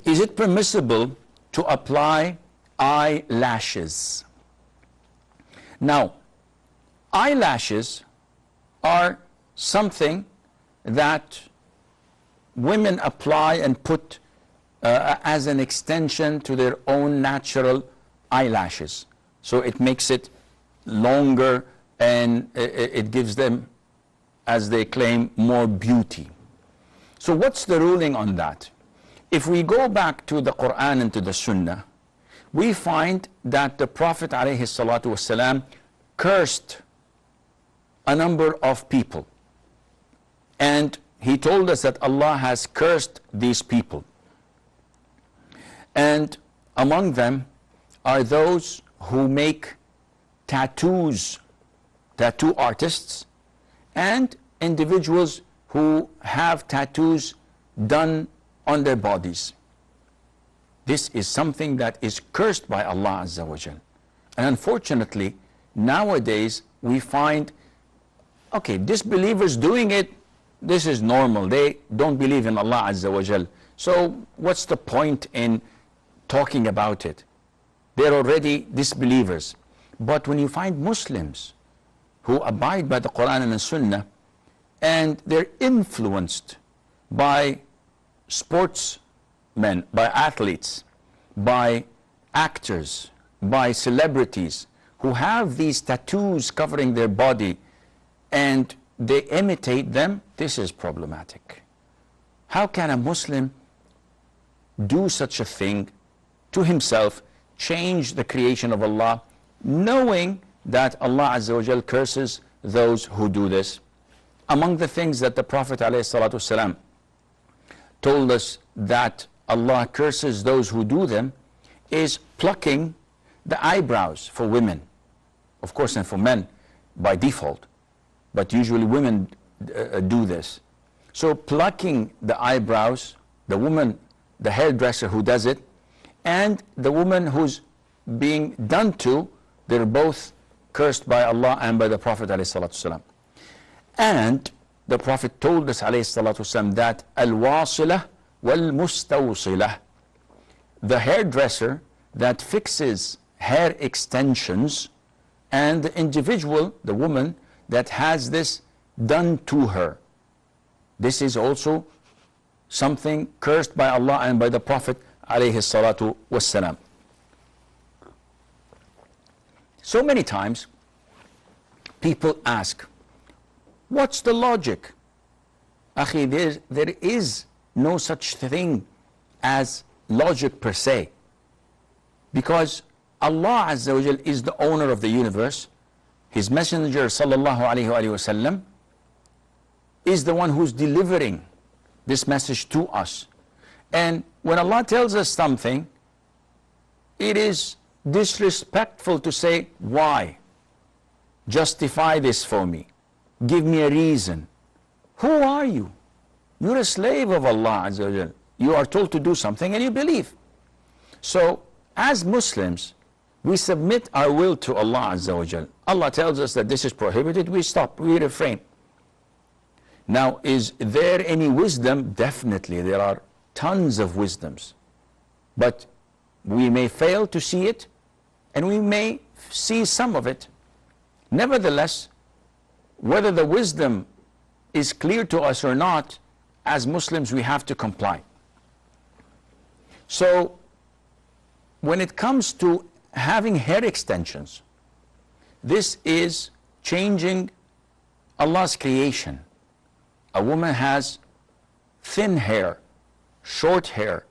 Is it permissible to apply eyelashes? Now, eyelashes are something that women apply and put as an extension to their own natural eyelashes. So it makes it longer and it gives them, as they claim, more beauty. So what's the ruling on that? If we go back to the Quran and to the Sunnah, we find that the Prophet ﷺ cursed a number of people. And he told us that Allah has cursed these people. And among them are those who make tattoos, tattoo artists, and individuals who have tattoos done on their bodies. This is something that is cursed by Allah Azza wa Jal. And unfortunately, nowadays we find, okay, disbelievers doing it, this is normal. They don't believe in Allah Azza wa Jal. So what's the point in talking about it? They're already disbelievers. But when you find Muslims who abide by the Quran and the Sunnah, and they're influenced by sportsmen, by athletes, by actors, by celebrities who have these tattoos covering their body, and they imitate them, this is problematic. How can a Muslim do such a thing to himself, change the creation of Allah, knowing that Allah Azza wa Jal curses those who do this? Among the things that the Prophet ﷺ told us that Allah curses those who do them is plucking the eyebrows for women. Of course, and for men by default. But usually women do this. So plucking the eyebrows, the woman, the hairdresser who does it, and the woman who's being done to, they're both cursed by Allah and by the Prophet ﷺ. And the Prophet told us ﷺ that al-wasilah wal-mustawsilah, the hairdresser that fixes hair extensions, and the individual, the woman, that has this done to her. This is also something cursed by Allah and by the Prophet ﷺ. So many times people ask, what's the logic? Akhi, there is no such thing as logic per se. Because Allah Azza wa Jal is the owner of the universe. His Messenger sallallahu alayhi wa sallam is the one who's delivering this message to us. And when Allah tells us something, it is disrespectful to say, why? Justify this for me. Give me a reason. Who are you? You're a slave of Allah Azza wa Jal. You are told to do something and you believe. So, as Muslims, we submit our will to Allah Azza wa Jal. Allah tells us that this is prohibited, we stop, we refrain. Now, is there any wisdom? Definitely, there are tons of wisdoms. But we may fail to see it, and we may see some of it. Nevertheless, whether the wisdom is clear to us or not, as Muslims we have to comply. So, when it comes to having hair extensions, this is changing Allah's creation. A woman has thin hair, short hair,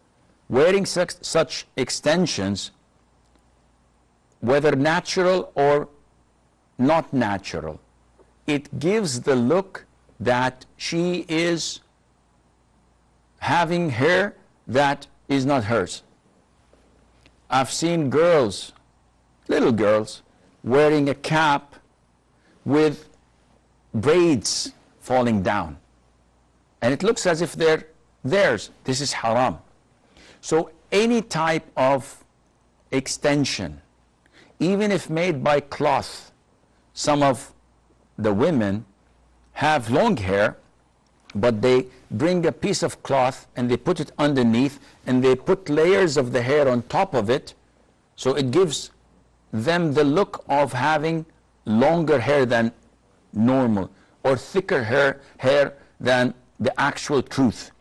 wearing such extensions, whether natural or not natural, it gives the look that she is having hair that is not hers. I've seen girls, little girls, wearing a cap with braids falling down. And it looks as if they're theirs. This is haram. So any type of extension, even if made by cloth, some of the women have long hair, but they bring a piece of cloth and they put it underneath and they put layers of the hair on top of it, so it gives them the look of having longer hair than normal or thicker hair than the actual truth.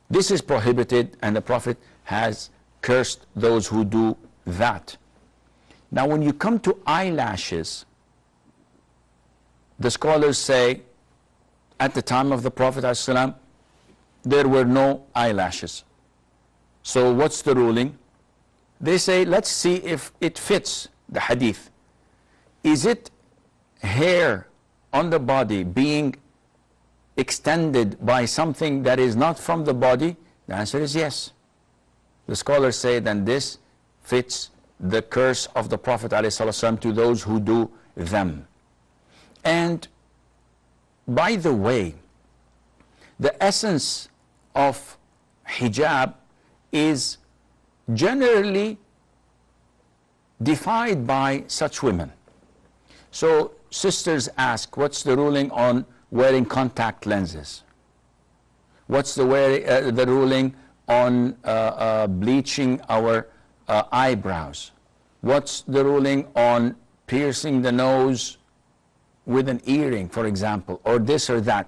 This is prohibited, and the Prophet has cursed those who do that. Now when you come to eyelashes, the scholars say at the time of the Prophet ﷺ, there were no eyelashes. So what's the ruling? They say, let's see if it fits the hadith. Is it hair on the body being extended by something that is not from the body? The answer is yes. The scholars say then this fits the curse of the Prophet ﷺ to those who do them. And by the way, the essence of hijab is generally defied by such women. So sisters ask, what's the ruling on wearing contact lenses? What's the ruling on bleaching our eyebrows? What's the ruling on piercing the nose with an earring, for example, or this or that?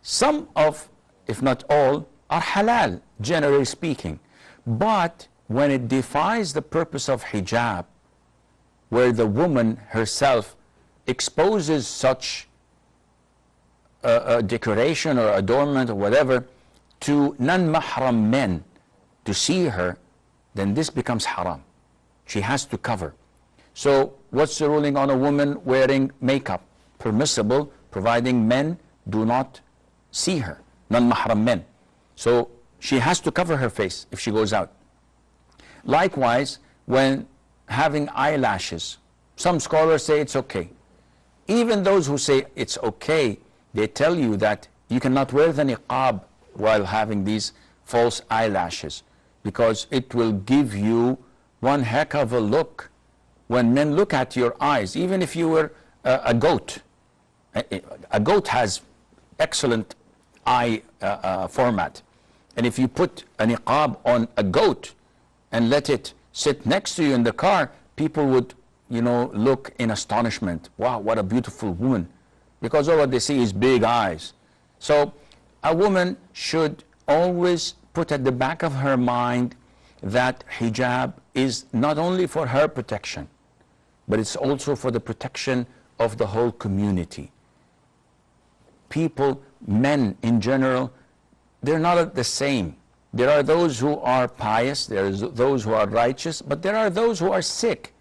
Some of, if not all, are halal, generally speaking. But when it defies the purpose of hijab, where the woman herself exposes such decoration or adornment or whatever to non-mahram men to see her, then this becomes haram. She has to cover. So what's the ruling on a woman wearing makeup? Permissible, providing men do not see her, non-mahram men. So she has to cover her face if she goes out. Likewise, when having eyelashes, some scholars say it's okay. Even those who say it's okay, they tell you that you cannot wear the niqab while having these false eyelashes, because it will give you one heck of a look when men look at your eyes. Even if you were a goat. A goat has excellent eye format. And if you put a niqab on a goat and let it sit next to you in the car, people would, look in astonishment. Wow, what a beautiful woman. Because all what they see is big eyes. So a woman should always put at the back of her mind that hijab is not only for her protection, but it's also for the protection of the whole community. People, men in general, they're not the same. There are those who are pious, there are those who are righteous, but there are those who are sick.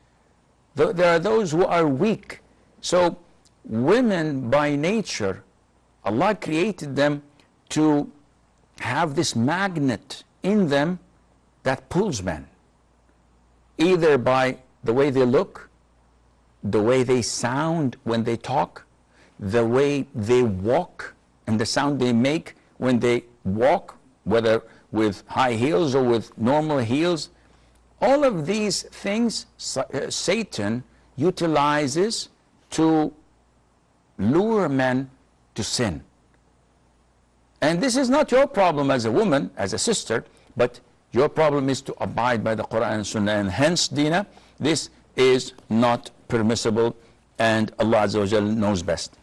There are those who are weak. So women by nature, Allah created them to have this magnet in them that pulls men, either by the way they look, the way they sound when they talk, the way they walk, and the sound they make when they walk, whether with high heels or with normal heels. All of these things Satan utilizes to lure men to sin. And this is not your problem as a woman, as a sister, but your problem is to abide by the Quran and Sunnah. And hence, Dina, this is not permissible, and Allah Azza wa Jal knows best.